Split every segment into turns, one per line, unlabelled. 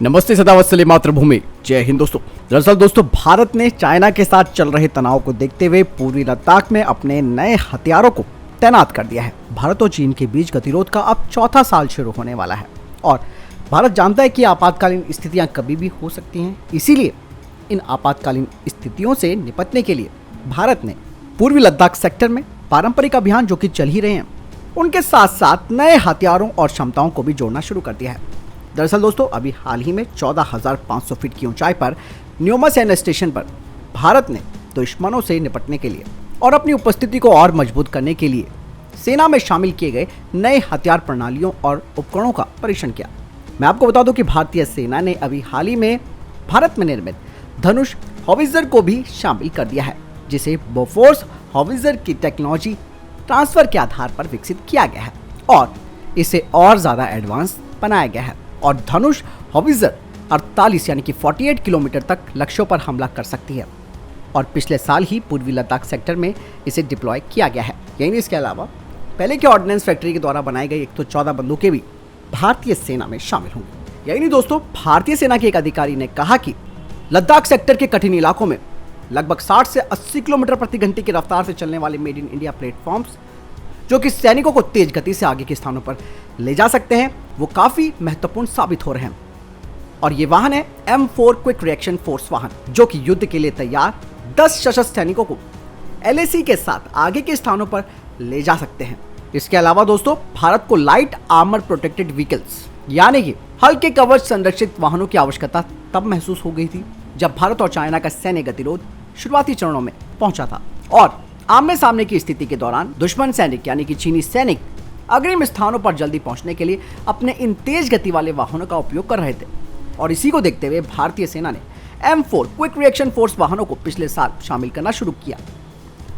नमस्ते सदावत्सली मातृभूमि, जय हिंद दोस्तों। दरअसल दोस्तों, भारत ने चाइना के साथ चल रहे तनाव को देखते हुए पूर्वी लद्दाख में अपने नए हथियारों को तैनात कर दिया है। भारत और चीन के बीच गतिरोध का अब चौथा साल शुरू होने वाला है और भारत जानता है कि आपातकालीन स्थितियां कभी भी हो सकती हैं। इसीलिए इन आपातकालीन स्थितियों से निपटने के लिए भारत ने पूर्वी लद्दाख सेक्टर में पारंपरिक अभियान जो कि चल ही रहे हैं, उनके साथ साथ नए हथियारों और क्षमताओं को भी जोड़ना शुरू कर दिया है। दरअसल दोस्तों, अभी हाल ही में 14,500 फीट की ऊंचाई पर न्योमा सैन्य स्टेशन पर भारत ने दुश्मनों से निपटने के लिए और अपनी उपस्थिति को और मजबूत करने के लिए सेना में शामिल किए गए नए हथियार प्रणालियों और उपकरणों का परीक्षण किया। मैं आपको बता दूं कि भारतीय सेना ने अभी हाल ही में भारत में निर्मित धनुष हॉविट्जर को भी शामिल कर दिया है, जिसे बोफोर्स हॉविट्जर की टेक्नोलॉजी ट्रांसफर के आधार पर विकसित किया गया है और इसे और ज़्यादा एडवांस बनाया गया है। और धनुष हॉविट्जर 48 यानी कि 48 किलोमीटर तक लक्ष्यों पर हमला कर सकती है और पिछले साल ही पूर्वी लद्दाख सेक्टर में इसे डिप्लॉय किया गया है। यही इसके अलावा पहले के ऑर्डिनेंस फैक्ट्री के द्वारा बनाई गई 114 बंदूकें भी भारतीय सेना में शामिल होंगी। यही नहीं दोस्तों, भारतीय सेना के एक अधिकारी ने कहा कि लद्दाख सेक्टर के कठिन इलाकों में लगभग 60 से 80 किलोमीटर प्रति घंटे की रफ्तार से चलने वाले मेड इन इंडिया प्लेटफॉर्म्स जो कि सैनिकों को तेज गति से आगे के स्थानों पर ले जा सकते हैं, वो काफी महत्वपूर्ण साबित हो रहे हैं। और ये वाहन है M4 क्विक रिएक्शन फोर्स वाहन, जो कि युद्ध के लिए तैयार 10 सशस्त्र सैनिकों को LAC के साथ आगे के स्थानों पर ले जा सकते हैं। इसके अलावा दोस्तों, भारत को लाइट आर्मर प्रोटेक्टेड व्हीकल्स यानी कि हल्के कवच संरक्षित वाहनों की आवश्यकता तब महसूस हो गई थी जब भारत और चाइना का सैन्य गतिरोध शुरुआती चरणों में पहुंचा था और आमने सामने की स्थिति के दौरान दुश्मन सैनिक यानी कि चीनी सैनिक अग्रिम स्थानों पर जल्दी पहुंचने के लिए अपने इन तेज गति वाले वाहनों का उपयोग कर रहे थे। और इसी को देखते हुए भारतीय सेना ने M4 क्विक रिएक्शन फोर्स वाहनों को पिछले साल शामिल करना शुरू किया।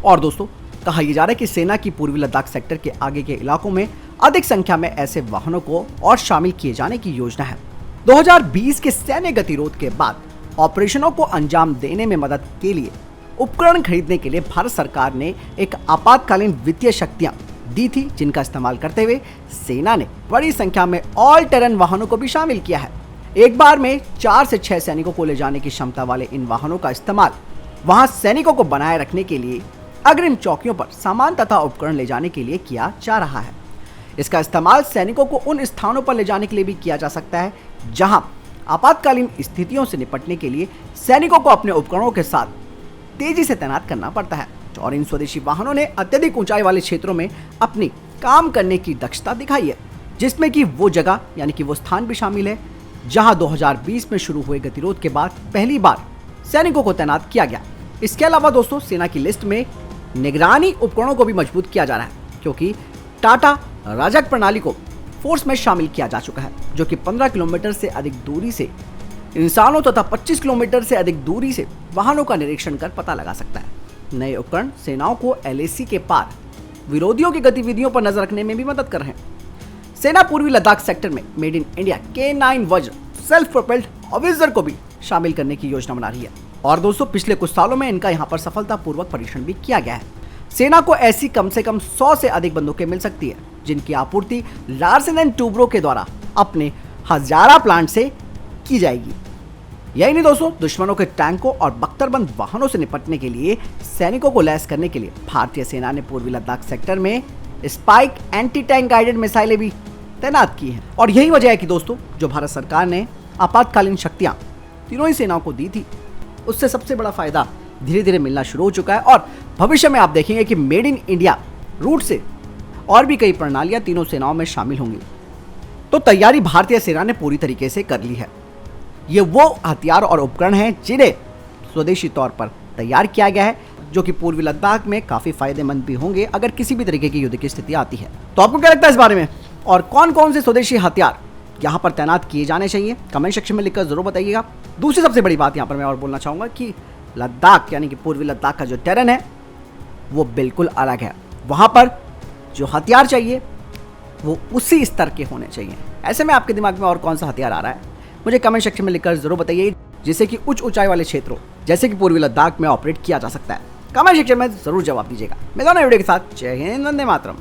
और दोस्तों, कहा यह जा रहा है कि सेना की पूर्वी लद्दाख सेक्टर के आगे के इलाकों में अधिक संख्या में ऐसे वाहनों को और शामिल किए जाने की योजना है। 2020 के सैन्य गतिरोध के बाद ऑपरेशनों को अंजाम देने में मदद के लिए उपकरण खरीदने के लिए भारत सरकार ने एक आपातकालीन वित्तीय शक्तियां दी थी, जिनका इस्तेमाल करते हुए सेना ने बड़ी संख्या में ऑल टेरन वाहनों को भी शामिल किया है। एक बार में 4 से 6 सैनिकों को ले जाने की क्षमता वाले इन वाहनों का इस्तेमाल वहां सैनिकों को बनाए रखने के लिए अग्रिम चौकियों पर सामान तथा उपकरण ले जाने के लिए किया जा रहा है। इसका इस्तेमाल सैनिकों को उन स्थानों पर ले जाने के लिए भी किया जा सकता है जहां आपातकालीन स्थितियों से निपटने के लिए सैनिकों को अपने उपकरणों के साथ तेजी से तैनात करना पड़ता है। और इन स्वदेशी वाहनों ने अत्यधिक ऊंचाई वाले क्षेत्रों में अपनी काम करने की दक्षता दिखाई है, जिसमें कि वो जगह यानी कि वो स्थान भी शामिल है जहां 2020 में शुरू हुए गतिरोध के बाद पहली बार सैनिकों को तैनात किया गया। इसके अलावा दोस्तों, सेना की लिस्ट में निगरानी उपकरणों को भी मजबूत किया जा रहा है, क्योंकि टाटा राजक प्रणाली को फोर्स में शामिल किया जा चुका है, जो कि 15 किलोमीटर से अधिक दूरी से इंसानों तथा 25 किलोमीटर से अधिक दूरी से वाहनों का निरीक्षण कर पता लगा सकता है। नए उपकरण सेनाओं को LAC के पार विरोधियों की गतिविधियों पर नजर रखने में भी मदद कर रहे हैं। सेना पूर्वी लद्दाख सेक्टर में मेड इन इंडिया K9 वज्र सेल्फ प्रोपेल्ड हॉविट्जर को भी शामिल करने की योजना बना रही है। और दोस्तों, पिछले कुछ सालों में इनका यहाँ पर सफलतापूर्वक परीक्षण भी किया गया है। सेना को ऐसी कम से कम 100 से अधिक बंदूकें मिल सकती है, जिनकी आपूर्ति लार्सन एंड टूब्रो के द्वारा अपने हजारा प्लांट से की जाएगी। यही नहीं दोस्तों, दुश्मनों के टैंकों और बख्तरबंद वाहनों से निपटने के लिए सैनिकों को लैस करने के लिए भारतीय सेना ने पूर्वी लद्दाख सेक्टर में स्पाइक एंटी टैंक गाइडेड मिसाइलें भी तैनात की हैं। और यही वजह है कि दोस्तों, जो भारत सरकार ने आपातकालीन शक्तियां तीनों ही सेनाओं को दी थी, उससे सबसे बड़ा फायदा धीरे धीरे मिलना शुरू हो चुका है और भविष्य में आप देखेंगे कि मेड इन इंडिया रूट से और भी कई प्रणालियां तीनों सेनाओं में शामिल होंगी। तो तैयारी भारतीय सेना ने पूरी तरीके से कर ली है। ये वो हथियार और उपकरण हैं जिन्हें स्वदेशी तौर पर तैयार किया गया है, जो कि पूर्वी लद्दाख में काफी फायदेमंद भी होंगे अगर किसी भी तरीके की युद्ध की स्थिति आती है। तो आपको क्या लगता है इस बारे में, और कौन कौन से स्वदेशी हथियार यहाँ पर तैनात किए जाने चाहिए, कमेंट सेक्शन में लिखकर जरूर बताइएगा। दूसरी सबसे बड़ी बात यहाँ पर मैं और बोलना चाहूंगा कि लद्दाख यानी कि पूर्वी लद्दाख का जो टेरन है वो बिल्कुल अलग है। वहां पर जो हथियार चाहिए वो उसी स्तर के होने चाहिए। ऐसे में आपके दिमाग में और कौन सा हथियार आ रहा है, मुझे कमेंट सेक्शन में लिखकर जरूर बताइए, जिससे कि उच्च ऊंचाई वाले क्षेत्रों जैसे कि पूर्वी लद्दाख में ऑपरेट किया जा सकता है। कमेंट सेक्शन में जरूर जवाब दीजिएगा। मैं दोनों वीडियो के साथ जय हिंद, वंदे मातरम।